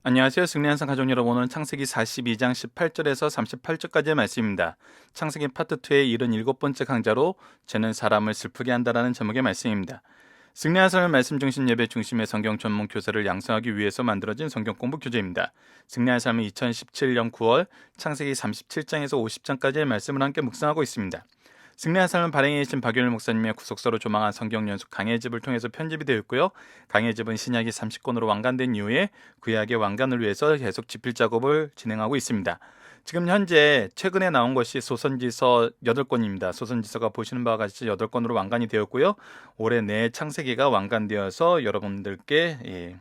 안녕하세요. 승리한상 가족 여러분, 오늘은 창세기 42장 18절에서 38절까지의 말씀입니다. 창세기 파트 2의 77번째 강좌로 죄는 사람을 슬프게 한다라는 제목의 말씀입니다. 승리한상을 말씀 중심 예배 중심의 성경 전문 교사를 양성하기 위해서 만들어진 성경 공부 교재입니다. 승리한 삶은 2017년 9월 창세기 37장에서 50장까지의 말씀을 함께 묵상하고 있습니다. 승리한 삶은 발행에 계신 박윤일 목사님의 구속서로 조망한 성경 연수 강해집을 통해서 편집이 되어 있고요. 강해집은 신약이 30권으로 완간된 이후에 구약의 완간을 위해서 계속 집필 작업을 진행하고 있습니다. 지금 현재 최근에 나온 것이 소선지서 8권입니다. 소선지서가 보시는 바와 같이 8권으로 완간이 되었고요. 올해 내 창세기가 완간되어서 여러분들께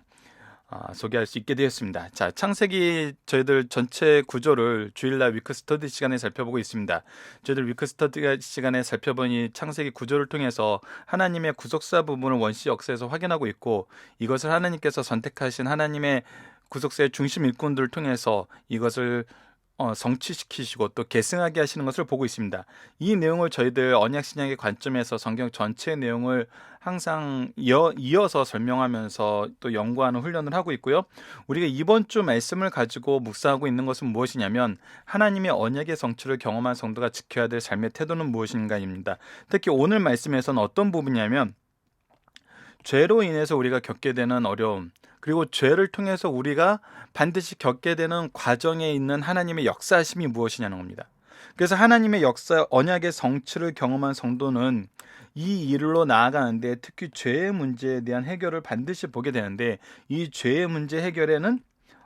소개할 수 있게 되었습니다. 자, 창세기 저희들 전체 구조를 주일날 위크 스터디 시간에 살펴보고 있습니다. 저희들 위크 스터디 시간에 살펴본 이 창세기 구조를 통해서 하나님의 구속사 부분을 원시 역사에서 확인하고 있고, 이것을 하나님께서 선택하신 하나님의 구속사의 중심 일꾼들을 통해서 이것을 성취시키시고 또 계승하게 하시는 것을 보고 있습니다. 이 내용을 저희들 언약신약의 관점에서 성경 전체의 내용을 항상 이어서 설명하면서 또 연구하는 훈련을 하고 있고요. 우리가 이번 주 말씀을 가지고 묵상하고 있는 것은 무엇이냐면, 하나님의 언약의 성취를 경험한 성도가 지켜야 될 삶의 태도는 무엇인가입니다. 특히 오늘 말씀에서는 어떤 부분이냐면, 죄로 인해서 우리가 겪게 되는 어려움, 그리고 죄를 통해서 우리가 반드시 겪게 되는 과정에 있는 하나님의 역사하심이 무엇이냐는 겁니다. 그래서 하나님의 역사, 언약의 성취를 경험한 성도는 이 일로 나아가는데 특히 죄의 문제에 대한 해결을 반드시 보게 되는데, 이 죄의 문제 해결에는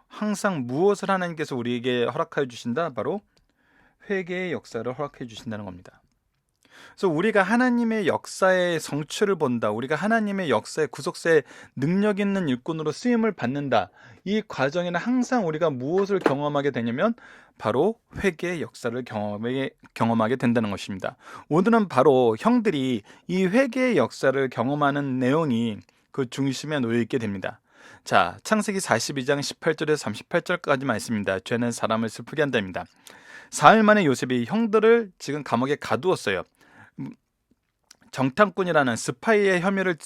항상 무엇을 하나님께서 우리에게 허락하여 주신다? 바로 회개의 역사를 허락해 주신다는 겁니다. 그래서 우리가 하나님의 역사의 성취를 본다, 우리가 하나님의 역사의 구속사의 능력 있는 일꾼으로 쓰임을 받는다, 이 과정에는 항상 우리가 무엇을 경험하게 되냐면 바로 회개의 역사를 경험하게 된다는 것입니다. 오늘은 바로 형들이 이 회개의 역사를 경험하는 내용이 그 중심에 놓여 있게 됩니다. 자, 창세기 42장 18절에서 38절까지 말씀입니다. 죄는 사람을 슬프게 한다입니다. 사흘 만에 요셉이 형들을 지금 감옥에 가두었어요. 정탐꾼이라는 스파이의 혐의를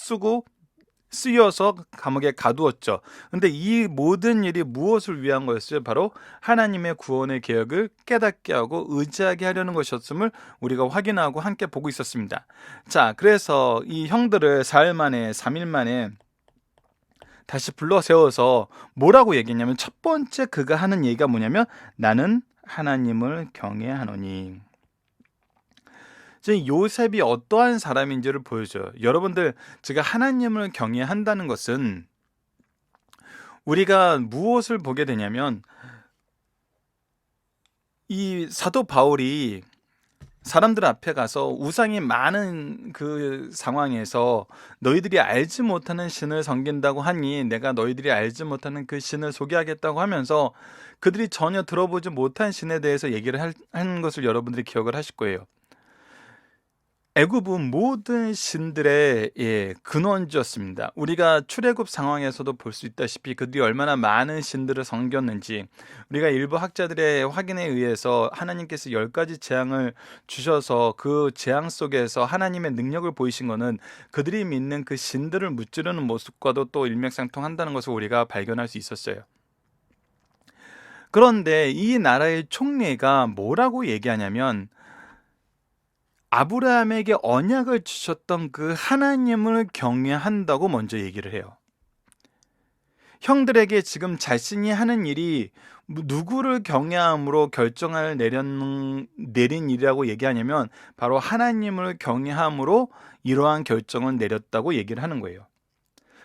쓰여서 감옥에 가두었죠. 근데 이 모든 일이 무엇을 위한 거였어요? 바로 하나님의 구원의 계획을 깨닫게 하고 의지하게 하려는 것이었음을 우리가 확인하고 함께 보고 있었습니다. 자, 그래서 이 형들을 4일 만에 3일 만에 다시 불러 세워서 뭐라고 얘기했냐면, 첫 번째 그가 하는 얘기가 뭐냐면, 나는 하나님을 경외하노니. 요셉이 어떠한 사람인지를 보여줘요. 여러분들, 제가 하나님을 경외한다는 것은 우리가 무엇을 보게 되냐면, 이 사도 바울이 사람들 앞에 가서 우상이 많은 그 상황에서 너희들이 알지 못하는 신을 섬긴다고 하니 내가 너희들이 알지 못하는 그 신을 소개하겠다고 하면서 그들이 전혀 들어보지 못한 신에 대해서 얘기를 하는 것을 여러분들이 기억을 하실 거예요. 애굽은 모든 신들의 근원지였습니다. 우리가 출애굽 상황에서도 볼 수 있다시피 그들이 얼마나 많은 신들을 섬겼는지, 우리가 일부 학자들의 확인에 의해서 하나님께서 10가지 재앙을 주셔서 그 재앙 속에서 하나님의 능력을 보이신 것은 그들이 믿는 그 신들을 무찌르는 모습과도 또 일맥상통한다는 것을 우리가 발견할 수 있었어요. 그런데 이 나라의 총리가 뭐라고 얘기하냐면, 아브라함에게 언약을 주셨던 그 하나님을 경외한다고 먼저 얘기를 해요. 형들에게 지금 자신이 하는 일이 누구를 경외함으로 결정을 내린 일이라고 얘기하냐면 바로 하나님을 경외함으로 이러한 결정을 내렸다고 얘기를 하는 거예요.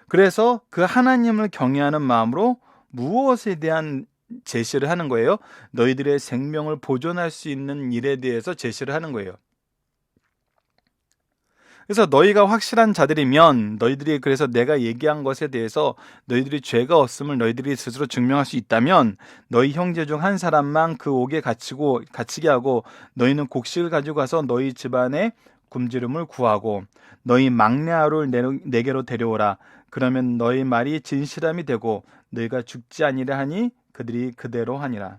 그래서 그 하나님을 경외하는 마음으로 무엇에 대한 제시를 하는 거예요? 너희들의 생명을 보존할 수 있는 일에 대해서 제시를 하는 거예요. 그래서 너희가 확실한 자들이면 너희들이, 그래서 내가 얘기한 것에 대해서 너희들이 죄가 없음을 너희들이 스스로 증명할 수 있다면 너희 형제 중 한 사람만 그 옥에 갇히게 하고 너희는 곡식을 가지고 가서 너희 집안에 굶주림을 구하고 너희 막내 아를 내게로 데려오라. 그러면 너희 말이 진실함이 되고 너희가 죽지 아니라 하니 그들이 그대로 하니라.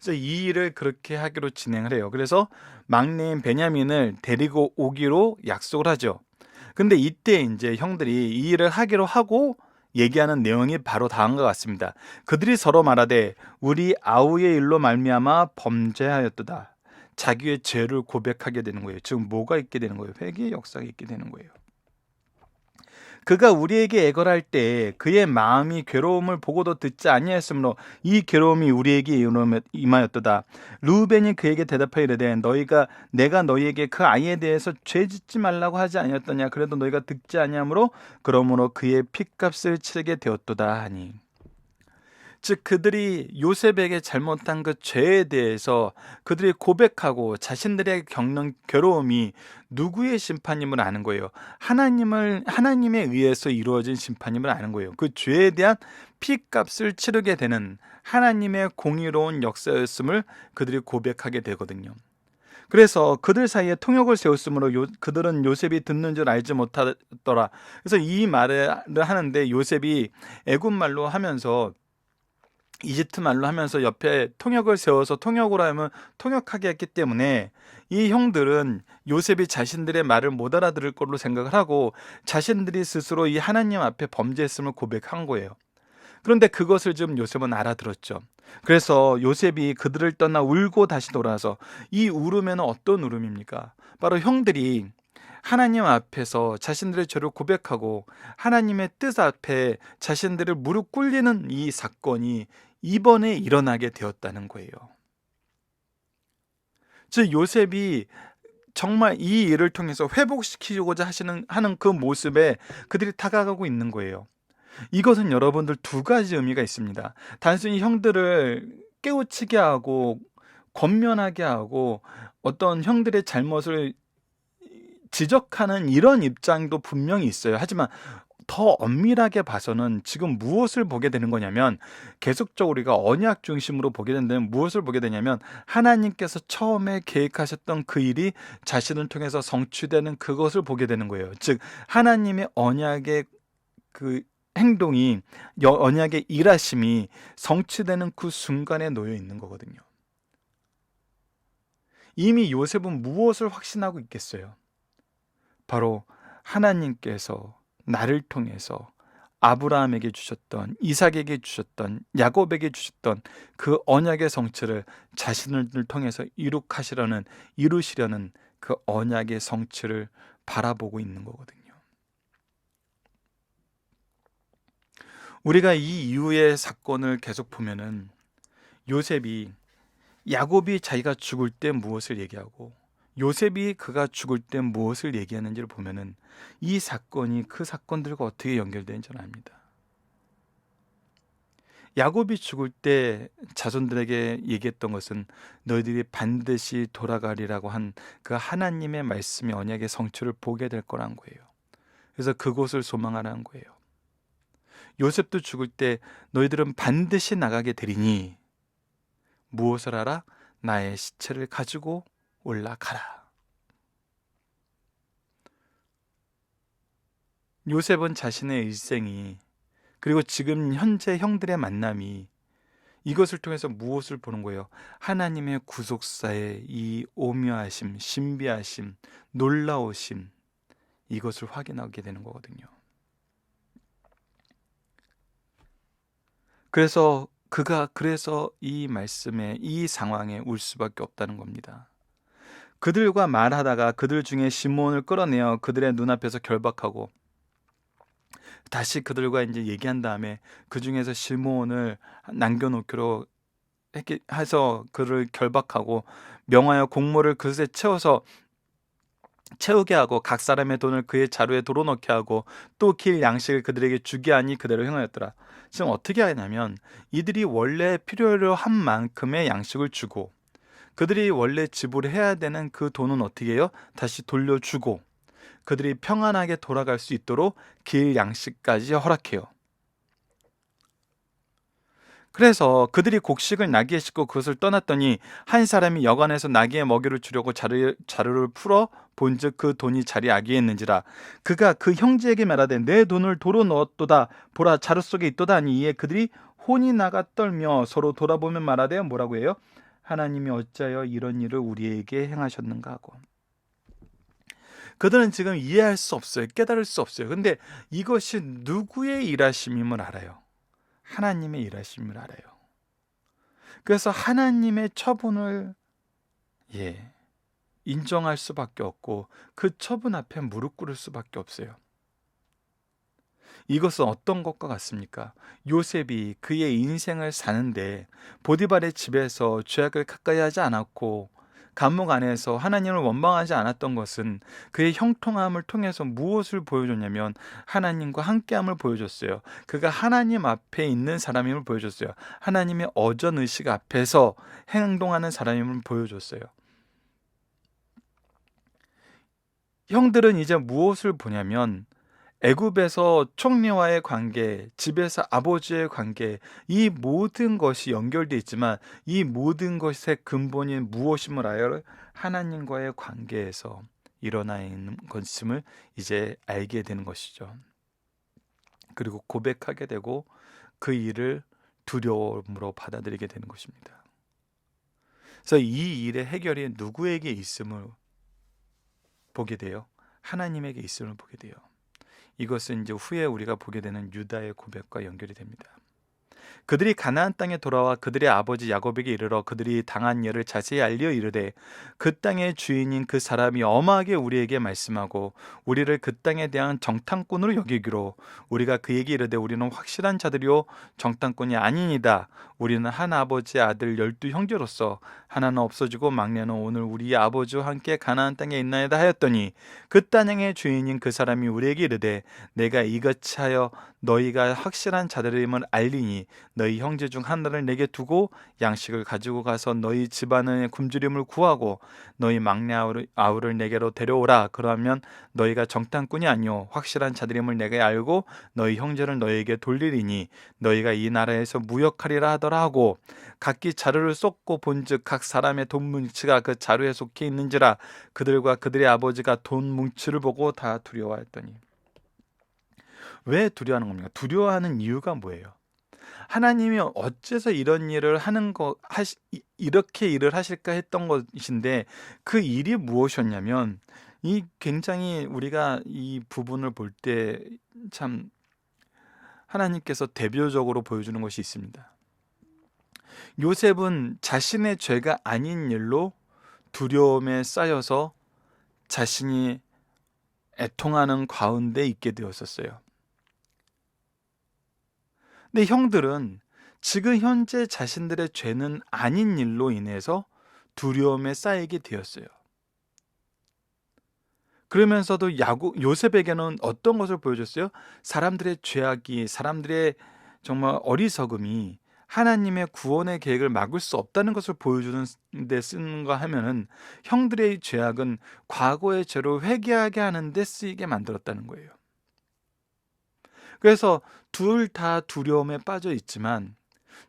그래서 이 일을 그렇게 하기로 진행을 해요. 그래서 막내인 베냐민을 데리고 오기로 약속을 하죠. 근데 이때 이제 형들이 이 일을 하기로 하고 얘기하는 내용이 바로 다음과 같습니다. 그들이 서로 말하되 우리 아우의 일로 말미암아 범죄하였도다. 자기의 죄를 고백하게 되는 거예요. 지금 뭐가 있게 되는 거예요? 회개의 역사가 있게 되는 거예요. 그가 우리에게 애걸할 때 그의 마음이 괴로움을 보고도 듣지 아니하였으므로 이 괴로움이 우리에게 임하였도다. 루벤이 그에게 대답하여 이르되 내가 너희에게 그 아이에 대해서 죄짓지 말라고 하지 아니었더냐. 그래도 너희가 듣지 아니하므로 그러므로 그의 핏값을 치르게 되었도다 하니. 즉 그들이 요셉에게 잘못한 그 죄에 대해서 그들이 고백하고 자신들의 겪는 괴로움이 누구의 심판임을 아는 거예요. 하나님에 의해서 이루어진 심판임을 아는 거예요. 그 죄에 대한 피값을 치르게 되는 하나님의 공의로운 역사였음을 그들이 고백하게 되거든요. 그래서 그들 사이에 통역을 세웠으므로 그들은 요셉이 듣는 줄 알지 못하더라. 그래서 이 말을 하는데 요셉이 애굽 말로 하면서 이집트 말로 하면서 옆에 통역을 세워서 통역으로 하면 통역하게 했기 때문에 이 형들은 요셉이 자신들의 말을 못 알아들을 걸로 생각을 하고 자신들이 스스로 이 하나님 앞에 범죄했음을 고백한 거예요. 그런데 그것을 지금 요셉은 알아들었죠. 그래서 요셉이 그들을 떠나 울고 다시 돌아와서, 이 울음에는 어떤 울음입니까? 바로 형들이 하나님 앞에서 자신들의 죄를 고백하고 하나님의 뜻 앞에 자신들을 무릎 꿇리는 이 사건이 이번에 일어나게 되었다는 거예요. 즉 요셉이 정말 이 일을 통해서 회복시키고자 하는 그 모습에 그들이 다가가고 있는 거예요. 이것은 여러분들 두 가지 의미가 있습니다. 단순히 형들을 깨우치게 하고 권면하게 하고 어떤 형들의 잘못을 지적하는 이런 입장도 분명히 있어요. 하지만 더 엄밀하게 봐서는 지금 무엇을 보게 되는 거냐면, 계속적으로 우리가 언약 중심으로 보게 된다면 무엇을 보게 되냐면, 하나님께서 처음에 계획하셨던 그 일이 자신을 통해서 성취되는 그것을 보게 되는 거예요. 즉 하나님의 언약의 그 행동이, 언약의 일하심이 성취되는 그 순간에 놓여 있는 거거든요. 이미 요셉은 무엇을 확신하고 있겠어요? 바로 하나님께서 나를 통해서 아브라함에게 주셨던, 이삭에게 주셨던, 야곱에게 주셨던 그 언약의 성취를 자신을 통해서 이루시려는 그 언약의 성취를 바라보고 있는 거거든요. 우리가 이 이후의 사건을 계속 보면은 요셉이, 야곱이 자기가 죽을 때 무엇을 얘기하고 요셉이 그가 죽을 때 무엇을 얘기하는지를 보면은 이 사건이 그 사건들과 어떻게 연결되는지 압니다. 야곱이 죽을 때 자손들에게 얘기했던 것은 너희들이 반드시 돌아가리라고 한 그 하나님의 말씀의 언약의 성취를 보게 될 거란 거예요. 그래서 그곳을 소망하라는 거예요. 요셉도 죽을 때 너희들은 반드시 나가게 되리니 무엇을 하라? 나의 시체를 가지고 올라가라. 요셉은 자신의 일생이, 그리고 지금 현재 형들의 만남이, 이것을 통해서 무엇을 보는 거예요? 하나님의 구속사의 이 오묘하심, 신비하심, 놀라우심, 이것을 확인하게 되는 거거든요. 그래서 이 말씀에, 이 상황에 울 수밖에 없다는 겁니다. 그들과 말하다가 그들 중에 시므온을 끌어내어 그들의 눈앞에서 결박하고 다시 그들과 이제 얘기한 다음에 그 중에서 시므온을 남겨놓기로 해서 그를 결박하고 명하여 곡물을 그릇에 채우게 하고 각 사람의 돈을 그의 자루에 도로넣게 하고 또 길 양식을 그들에게 주게 하니 그대로 행하였더라. 지금 어떻게 하냐면, 이들이 원래 필요로 한 만큼의 양식을 주고 그들이 원래 지불해야 되는 그 돈은 어떻게 해요? 다시 돌려주고 그들이 평안하게 돌아갈 수 있도록 길 양식까지 허락해요. 그래서 그들이 곡식을 나귀에 싣고 그것을 떠났더니 한 사람이 여관에서 나귀의 먹이를 주려고 자루를 풀어 본즉 그 돈이 자리에 아기했는지라. 그가 그 형제에게 말하되 내 돈을 도로 넣었도다. 보라, 자루 속에 있도다 하니 이에 그들이 혼이 나가 떨며 서로 돌아보면 말하되 뭐라고 해요? 하나님이 어찌하여 이런 일을 우리에게 행하셨는가 하고. 그들은 지금 이해할 수 없어요. 깨달을 수 없어요. 근데 이것이 누구의 일하심임을 알아요. 하나님의 일하심을 알아요. 그래서 하나님의 처분을 인정할 수밖에 없고 그 처분 앞에 무릎 꿇을 수밖에 없어요. 이것은 어떤 것과 같습니까? 요셉이 그의 인생을 사는데 보디발의 집에서 죄악을 가까이 하지 않았고 감옥 안에서 하나님을 원망하지 않았던 것은 그의 형통함을 통해서 무엇을 보여줬냐면 하나님과 함께함을 보여줬어요. 그가 하나님 앞에 있는 사람임을 보여줬어요. 하나님의 어전의식 앞에서 행동하는 사람임을 보여줬어요. 형들은 이제 무엇을 보냐면 애굽에서 총리와의 관계, 집에서 아버지의 관계, 이 모든 것이 연결되어 있지만 이 모든 것의 근본인 무엇임을 알아요? 하나님과의 관계에서 일어나 있는 것임을 이제 알게 되는 것이죠. 그리고 고백하게 되고 그 일을 두려움으로 받아들이게 되는 것입니다. 그래서 이 일의 해결이 누구에게 있음을 보게 돼요? 하나님에게 있음을 보게 돼요. 이것은 이제 후에 우리가 보게 되는 유다의 고백과 연결이 됩니다. 그들이 가나안 땅에 돌아와 그들의 아버지 야곱에게 이르러 그들이 당한 일을 자세히 알려 이르되 그 땅의 주인인 그 사람이 엄하게 우리에게 말씀하고 우리를 그 땅에 대한 정탐꾼으로 여기기로 우리가 그에게 이르되 우리는 확실한 자들이요 정탐꾼이 아니니이다. 우리는 한 아버지의 아들 12 형제로서 하나는 없어지고 막내는 오늘 우리 아버지와 함께 가나안 땅에 있나이다 하였더니 그 땅의 주인인 그 사람이 우리에게 이르되 내가 이같이 하여 너희가 확실한 자들임을 알리니 너희 형제 중 하나를 내게 두고 양식을 가지고 가서 너희 집안의 굶주림을 구하고 너희 막내 아우를 내게로 데려오라. 그러면 너희가 정탐꾼이 아니요 확실한 자들임을 내게 알고 너희 형제를 너희에게 돌리리니 너희가 이 나라에서 무역하리라 하더라 하고 각기 자루를 쏟고 본즉 각 사람의 돈 뭉치가 그 자루에 속해 있는지라 그들과 그들의 아버지가 돈 뭉치를 보고 다 두려워하였더니. 왜 두려워하는 겁니까? 두려워하는 이유가 뭐예요? 하나님이 어째서 이런 일을 이렇게 일을 하실까 했던 것인데 그 일이 무엇이었냐면 이 굉장히 우리가 이 부분을 볼 때 참 하나님께서 대표적으로 보여주는 것이 있습니다. 요셉은 자신의 죄가 아닌 일로 두려움에 쌓여서 자신이 애통하는 가운데 있게 되었었어요. 근데 형들은 지금 현재 자신들의 죄는 아닌 일로 인해서 두려움에 쌓이게 되었어요. 그러면서도 요셉에게는 어떤 것을 보여줬어요? 사람들의 죄악이, 사람들의 정말 어리석음이 하나님의 구원의 계획을 막을 수 없다는 것을 보여주는 데 쓰는가 하면은 형들의 죄악은 과거의 죄로 회개하게 하는 데 쓰이게 만들었다는 거예요. 그래서 둘 다 두려움에 빠져 있지만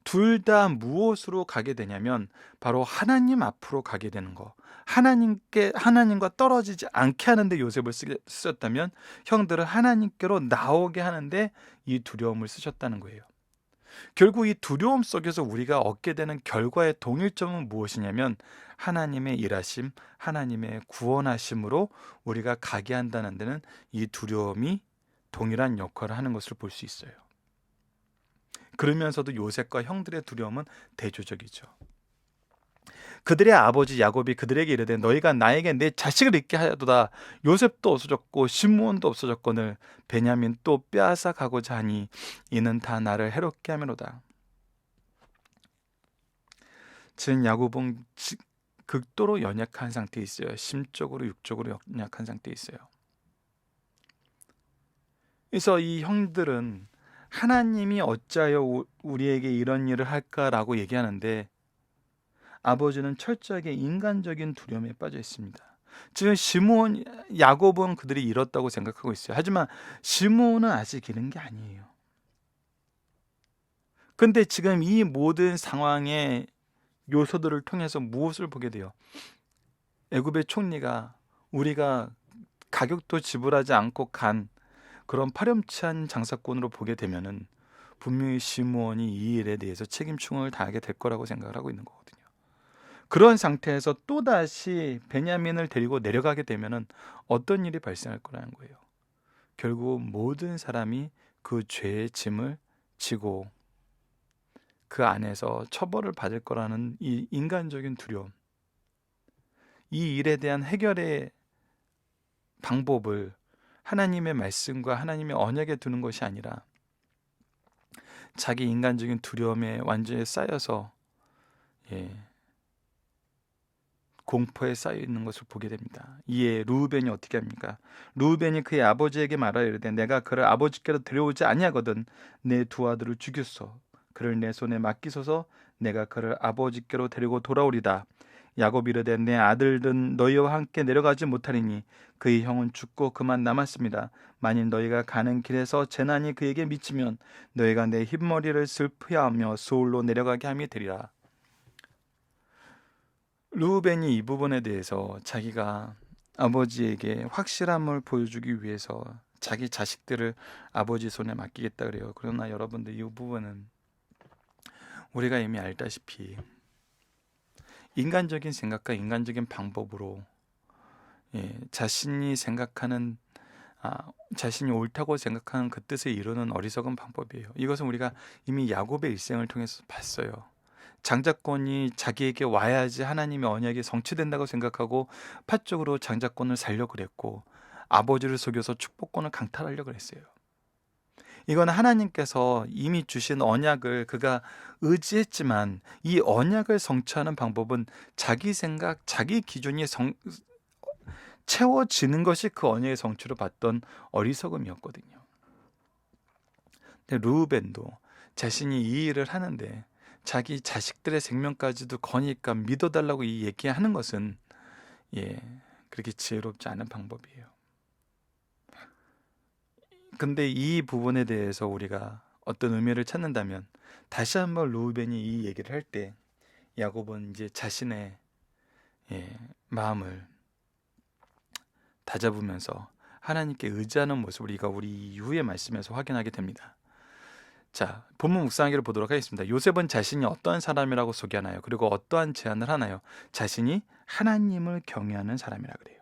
둘 다 무엇으로 가게 되냐면 바로 하나님 앞으로 가게 되는 거. 하나님과 떨어지지 않게 하는데 요셉을 쓰셨다면 형들은 하나님께로 나오게 하는데 이 두려움을 쓰셨다는 거예요. 결국 이 두려움 속에서 우리가 얻게 되는 결과의 동일점은 무엇이냐면 하나님의 일하심, 하나님의 구원하심으로 우리가 가게 한다는 데는 이 두려움이 동일한 역할을 하는 것을 볼 수 있어요. 그러면서도 요셉과 형들의 두려움은 대조적이죠. 그들의 아버지 야곱이 그들에게 이르되 너희가 나에게 내 자식을 잊게 하도다. 요셉도 없어졌고 시므온도 없어졌거늘 베냐민 또 빼앗아 가고자 하니 이는 다 나를 해롭게 함이로다. 지금 야곱은 극도로 연약한 상태에 있어요. 심적으로 육적으로 연약한 상태에 있어요. 그래서 이 형들은 하나님이 어찌하여 우리에게 이런 일을 할까라고 얘기하는데 아버지는 철저하게 인간적인 두려움에 빠져 있습니다. 지금 야곱은 그들이 잃었다고 생각하고 있어요. 하지만 시므온은 아직 잃은 게 아니에요. 근데 지금 이 모든 상황의 요소들을 통해서 무엇을 보게 돼요? 애굽의 총리가 우리가 가격도 지불하지 않고 간 그런 파렴치한 장사꾼으로 보게 되면은 분명히 시므온이 이 일에 대해서 책임충을 다하게 될 거라고 생각을 하고 있는 거거든요. 그런 상태에서 또다시 베냐민을 데리고 내려가게 되면은 어떤 일이 발생할 거라는 거예요. 결국 모든 사람이 그 죄의 짐을 지고 그 안에서 처벌을 받을 거라는 이 인간적인 두려움, 이 일에 대한 해결의 방법을 하나님의 말씀과 하나님의 언약에 두는 것이 아니라 자기 인간적인 두려움에 완전히 쌓여서 공포에 쌓여 있는 것을 보게 됩니다. 이에 루우벤이 어떻게 합니까? 루우벤이 그의 아버지에게 말하여 이르되 내가 그를 아버지께로 데려오지 아니하거든 내 두 아들을 죽였소. 그를 내 손에 맡기소서. 내가 그를 아버지께로 데리고 돌아오리다. 야곱이 이르되 내 아들은 너희와 함께 내려가지 못하리니 그의 형은 죽고 그만 남았습니다. 만일 너희가 가는 길에서 재난이 그에게 미치면 너희가 내 흰머리를 슬프해하며 소울로 내려가게 함이 되리라. 르우벤이 이 부분에 대해서 자기가 아버지에게 확실함을 보여주기 위해서 자기 자식들을 아버지 손에 맡기겠다 그래요. 그러나 여러분들 이 부분은 우리가 이미 알다시피 인간적인 생각과 인간적인 방법으로 자신이 생각하는 자신이 옳다고 생각하는 그 뜻을 이루는 어리석은 방법이에요. 이것은 우리가 이미 야곱의 일생을 통해서 봤어요. 장자권이 자기에게 와야지 하나님의 언약이 성취된다고 생각하고 파쪽으로 장자권을 살려고 그랬고 아버지를 속여서 축복권을 강탈하려고 그랬어요. 이건 하나님께서 이미 주신 언약을 그가 의지했지만 이 언약을 성취하는 방법은 자기 생각, 자기 기준이 채워지는 것이 그 언약의 성취로 봤던 어리석음이었거든요. 근데 르우벤도 자신이 이 일을 하는데 자기 자식들의 생명까지도 거니까 믿어달라고 이 얘기하는 것은 그렇게 지혜롭지 않은 방법이에요. 근데 이 부분에 대해서 우리가 어떤 의미를 찾는다면 다시 한번 르우벤이 이 얘기를 할 때 야곱은 이제 자신의 마음을 다잡으면서 하나님께 의지하는 모습을 우리 이후의 말씀에서 확인하게 됩니다. 자, 본문 묵상하기를 보도록 하겠습니다. 요셉은 자신이 어떠한 사람이라고 소개하나요? 그리고 어떠한 제안을 하나요? 자신이 하나님을 경외하는 사람이라 그래요.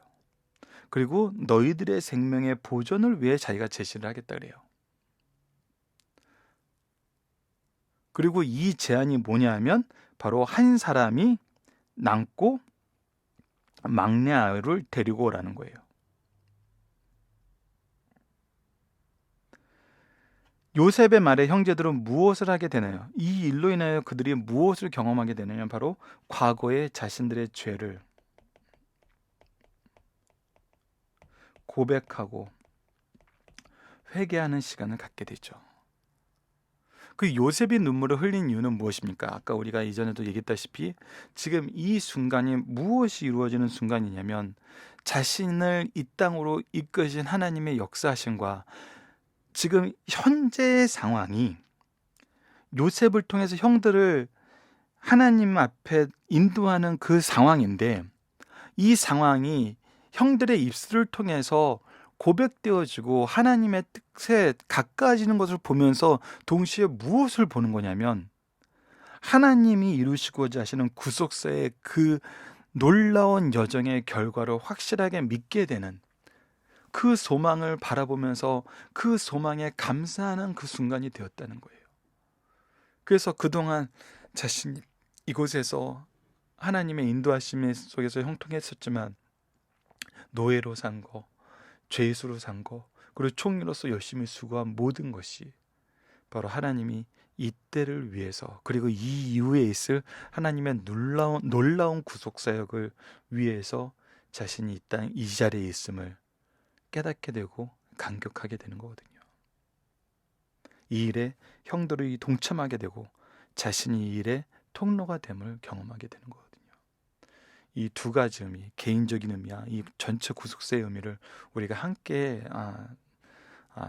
그리고 너희들의 생명의 보존을 위해 자기가 제시를 하겠다 그래요. 그리고 이 제안이 뭐냐 하면 바로 한 사람이 남고 막내 아이를 데리고 오라는 거예요. 요셉의 말에 형제들은 무엇을 하게 되나요? 이 일로 인하여 그들이 무엇을 경험하게 되느냐? 바로 과거의 자신들의 죄를 고백하고 회개하는 시간을 갖게 되죠. 그 요셉이 눈물을 흘린 이유는 무엇입니까? 아까 우리가 이전에도 얘기했다시피 지금 이 순간이 무엇이 이루어지는 순간이냐면 자신을 이 땅으로 이끄신 하나님의 역사하심과 지금 현재의 상황이 요셉을 통해서 형들을 하나님 앞에 인도하는 그 상황인데 이 상황이 형들의 입술을 통해서 고백되어지고 하나님의 뜻에 가까워지는 것을 보면서 동시에 무엇을 보는 거냐면 하나님이 이루시고자 하시는 구속사의 그 놀라운 여정의 결과를 확실하게 믿게 되는 그 소망을 바라보면서 그 소망에 감사하는 그 순간이 되었다는 거예요. 그래서 그동안 자신이 이곳에서 하나님의 인도하심 속에서 형통했었지만 노예로 산 거, 죄수로 산 거, 그리고 총리로서 열심히 수고한 모든 것이 바로 하나님이 이때를 위해서 그리고 이 이후에 있을 하나님의 놀라운 구속사역을 위해서 자신이 이 자리에 있음을 깨닫게 되고 감격하게 되는 거거든요. 이 일에 형들이 동참하게 되고 자신이 이 일의 통로가 됨을 경험하게 되는 거거든요. 이 두 가지 의미, 개인적인 의미와 이 전체 구속사의 의미를 우리가 함께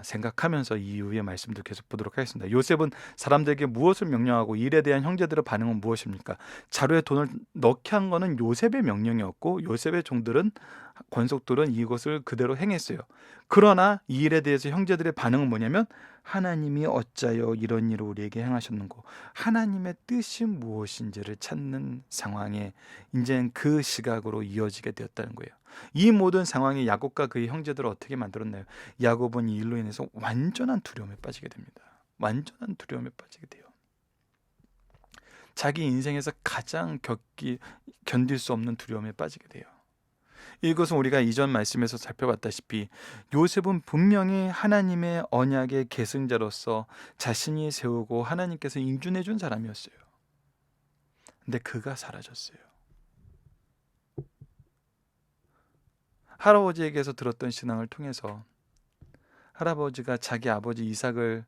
생각하면서 이 이후의 말씀도 계속 보도록 하겠습니다. 요셉은 사람들에게 무엇을 명령하고 이 일에 대한 형제들의 반응은 무엇입니까? 자루에 돈을 넣게 한 것은 요셉의 명령이었고 요셉의 종들은 권속들은 이것을 그대로 행했어요. 그러나 이 일에 대해서 형제들의 반응은 뭐냐면 하나님이 어찌하여 이런 일을 우리에게 행하셨는고, 하나님의 뜻이 무엇인지를 찾는 상황에 이제 그 시각으로 이어지게 되었다는 거예요. 이 모든 상황이 야곱과 그의 형제들을 어떻게 만들었나요? 야곱은 이 일로 인해서 완전한 두려움에 빠지게 됩니다. 완전한 두려움에 빠지게 돼요. 자기 인생에서 가장 견딜 수 없는 두려움에 빠지게 돼요. 이것은 우리가 이전 말씀에서 살펴봤다시피 요셉은 분명히 하나님의 언약의 계승자로서 자신이 세우고 하나님께서 인준해 준 사람이었어요. 근데 그가 사라졌어요. 할아버지에게서 들었던 신앙을 통해서, 할아버지가 자기 아버지 이삭을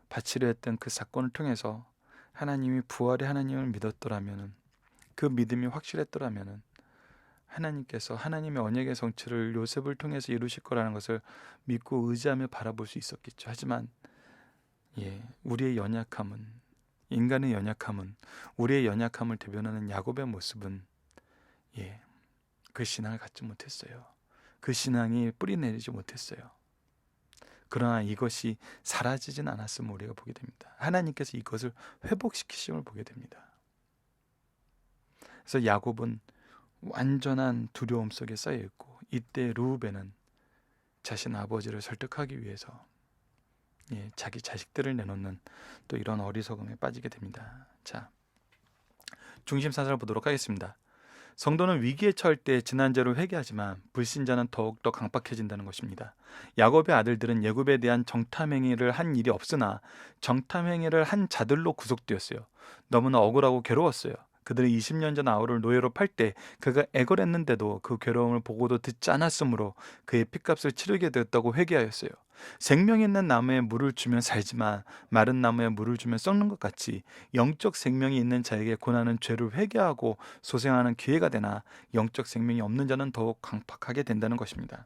바치려 했던 그 사건을 통해서 하나님이 부활의 하나님을 믿었더라면, 그 믿음이 확실했더라면 하나님께서 하나님의 언약의 성취를 요셉을 통해서 이루실 거라는 것을 믿고 의지하며 바라볼 수 있었겠죠. 하지만 우리의 연약함은, 인간의 연약함은, 우리의 연약함을 대변하는 야곱의 모습은 그 신앙을 갖지 못했어요. 그 신앙이 뿌리내리지 못했어요. 그러나 이것이 사라지진 않았음을 우리가 보게 됩니다. 하나님께서 이것을 회복시키심을 보게 됩니다. 그래서 야곱은 완전한 두려움 속에 쌓여 있고, 이때 르우벤은 자신 아버지를 설득하기 위해서 자기 자식들을 내놓는 또 이런 어리석음에 빠지게 됩니다. 자, 중심 사설을 보도록 하겠습니다. 성도는 위기에 처할 때 지난죄로 회개하지만 불신자는 더욱더 강박해진다는 것입니다. 야곱의 아들들은 애굽에 대한 정탐행위를 한 일이 없으나 정탐행위를 한 자들로 구속되었어요. 너무나 억울하고 괴로웠어요. 그들이 20년 전 아우를 노예로 팔 때 그가 애걸했는데도 그 괴로움을 보고도 듣지 않았으므로 그의 핏값을 치르게 되었다고 회개하였어요. 생명 있는 나무에 물을 주면 살지만 마른 나무에 물을 주면 썩는 것 같이 영적 생명이 있는 자에게 고난은 죄를 회개하고 소생하는 기회가 되나 영적 생명이 없는 자는 더욱 강팍하게 된다는 것입니다.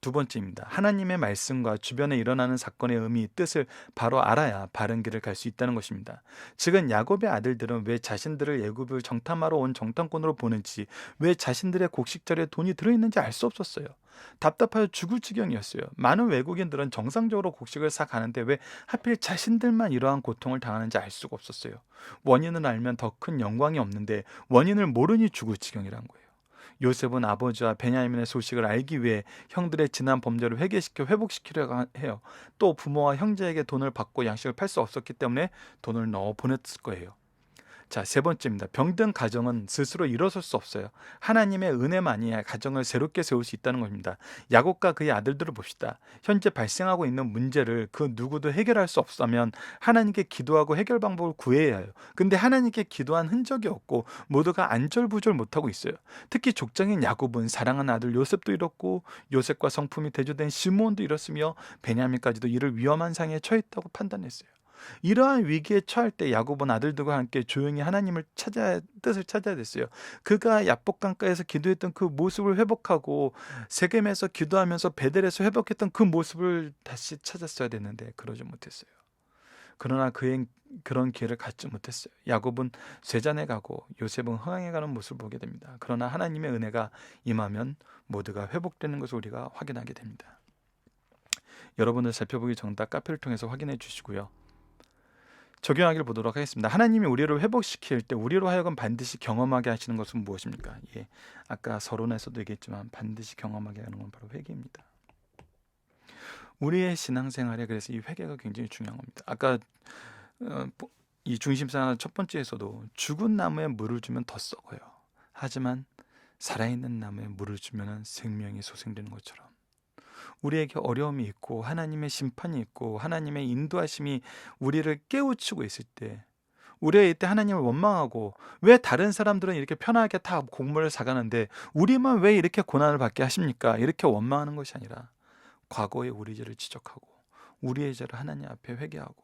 두 번째입니다. 하나님의 말씀과 주변에 일어나는 사건의 의미, 뜻을 바로 알아야 바른 길을 갈 수 있다는 것입니다. 즉은 야곱의 아들들은 왜 자신들을 애굽을 정탐하러 온 정탐꾼으로 보는지, 왜 자신들의 곡식자리에 돈이 들어있는지 알 수 없었어요. 답답하여 죽을 지경이었어요. 많은 외국인들은 정상적으로 곡식을 사 가는데 왜 하필 자신들만 이러한 고통을 당하는지 알 수가 없었어요. 원인을 알면 더 큰 영광이 없는데 원인을 모르니 죽을 지경이란 거예요. 요셉은 아버지와 베냐민의 소식을 알기 위해 형들의 지난 범죄를 회개시켜 회복시키려고 해요. 또 부모와 형제에게 돈을 받고 양식을 팔 수 없었기 때문에 돈을 넣어 보냈을 거예요. 자, 세 번째입니다. 병든 가정은 스스로 일어설 수 없어요. 하나님의 은혜만이 가정을 새롭게 세울 수 있다는 겁니다. 야곱과 그의 아들들을 봅시다. 현재 발생하고 있는 문제를 그 누구도 해결할 수 없다면 하나님께 기도하고 해결 방법을 구해야 해요. 근데 하나님께 기도한 흔적이 없고 모두가 안절부절 못하고 있어요. 특히 족장인 야곱은 사랑하는 아들 요셉도 잃었고 요셉과 성품이 대조된 시므온도 잃었으며 베냐민까지도 이를 위험한 상에 처했다고 판단했어요. 이러한 위기에 처할 때 야곱은 아들들과 함께 조용히 하나님을 뜻을 찾아야 됐어요. 그가 야복강가에서 기도했던 그 모습을 회복하고 세겜에서 기도하면서 베델에서 회복했던 그 모습을 다시 찾았어야 됐는데 그러지 못했어요. 그러나 그의 그런 기회를 갖지 못했어요. 야곱은 쇠잔에 가고 요셉은 흥황에 가는 모습을 보게 됩니다. 그러나 하나님의 은혜가 임하면 모두가 회복되는 것을 우리가 확인하게 됩니다. 여러분들 살펴보기 정답 카페를 통해서 확인해 주시고요. 적용하기를 보도록 하겠습니다. 하나님이 우리를 회복시킬 때 우리로 하여금 반드시 경험하게 하시는 것은 무엇입니까? 아까 서론에서도 얘기했지만 반드시 경험하게 하는 건 바로 회개입니다. 우리의 신앙생활에 그래서 이 회개가 굉장히 중요한 겁니다. 아까 이 중심상 첫 번째에서도 죽은 나무에 물을 주면 더 썩어요. 하지만 살아있는 나무에 물을 주면 생명이 소생되는 것처럼 우리에게 어려움이 있고 하나님의 심판이 있고 하나님의 인도하심이 우리를 깨우치고 있을 때, 우리가 이때 하나님을 원망하고 왜 다른 사람들은 이렇게 편하게 다 곡물을 사가는데 우리만 왜 이렇게 고난을 받게 하십니까? 이렇게 원망하는 것이 아니라 과거의 우리 죄를 지적하고 우리의 죄를 하나님 앞에 회개하고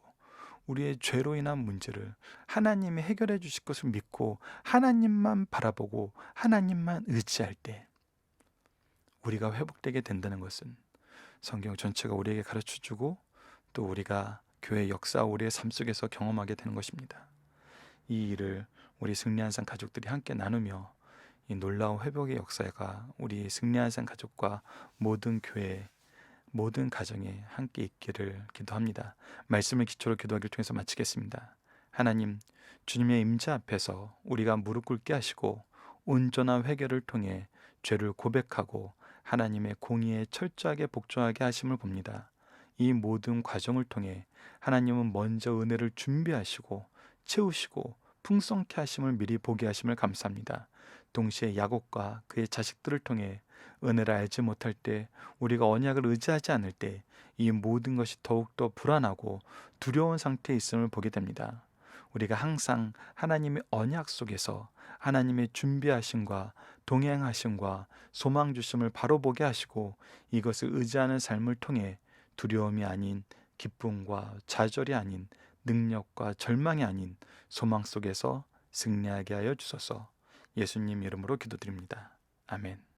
우리의 죄로 인한 문제를 하나님이 해결해 주실 것을 믿고 하나님만 바라보고 하나님만 의지할 때 우리가 회복되게 된다는 것은 성경 전체가 우리에게 가르쳐주고 또 우리가 교회 역사 우리의 삶 속에서 경험하게 되는 것입니다. 이 일을 우리 승리한산 가족들이 함께 나누며 이 놀라운 회복의 역사가 우리 승리한산 가족과 모든 교회, 모든 가정에 함께 있기를 기도합니다. 말씀을 기초로 기도하기를 통해서 마치겠습니다. 하나님, 주님의 임재 앞에서 우리가 무릎 꿇게 하시고 온전한 회개를 통해 죄를 고백하고 하나님의 공의에 철저하게 복종하게 하심을 봅니다. 이 모든 과정을 통해 하나님은 먼저 은혜를 준비하시고 채우시고 풍성케 하심을 미리 보게 하심을 감사합니다. 동시에 야곱과 그의 자식들을 통해 은혜를 알지 못할 때, 우리가 언약을 의지하지 않을 때 이 모든 것이 더욱더 불안하고 두려운 상태에 있음을 보게 됩니다. 우리가 항상 하나님의 언약 속에서 하나님의 준비하심과 동행하심과 소망 주심을 바로 보게 하시고 이것을 의지하는 삶을 통해 두려움이 아닌 기쁨과 좌절이 아닌 능력과 절망이 아닌 소망 속에서 승리하게 하여 주소서. 예수님 이름으로 기도드립니다. 아멘.